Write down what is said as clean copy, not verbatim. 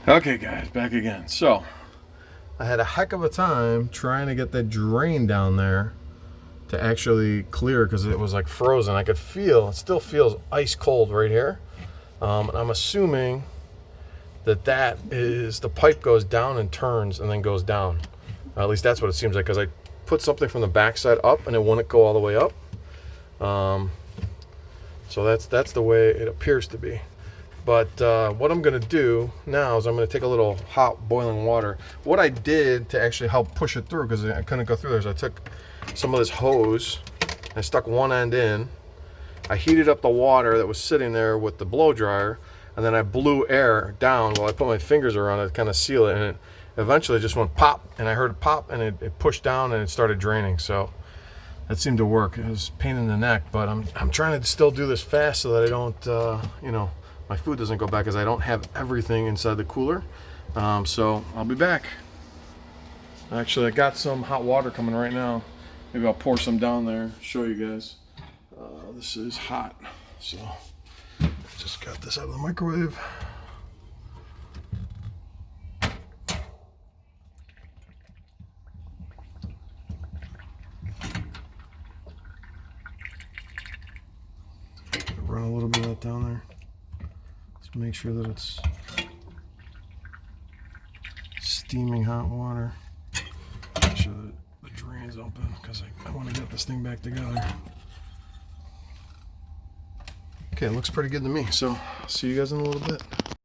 Okay guys, back again. So I had a heck of a time trying to get that drain down there to actually clear because it was like frozen. I could feel, it still feels ice cold right here. And I'm assuming that that is, the pipe goes down and turns and then goes down. At least that's what it seems like, because I put something from the backside up and it wouldn't go all the way up. So that's the way it appears to be. But what I'm gonna do now is I'm gonna take a little hot boiling water. What I did to actually help push it through, because I couldn't go through there, is I took some of this hose, I stuck one end in, I heated up the water that was sitting there with the blow dryer, and then I blew air down while I put my fingers around it to kind of seal it, and it eventually just went pop, and I heard it pop, and it pushed down and it started draining. So that seemed to work. It was a pain in the neck, but I'm trying to still do this fast so that I don't, you know, my food doesn't go back, because I don't have everything inside the cooler. So I'll be back. Actually, I got some hot water coming right now. Maybe I'll pour some down there, show you guys. This is hot, so just got this out of the microwave. Run a little bit of that down there. Just make sure that it's steaming hot water. Make sure that the drain's open, because I want to get this thing back together. Okay, it looks pretty good to me, so I'll see you guys in a little bit.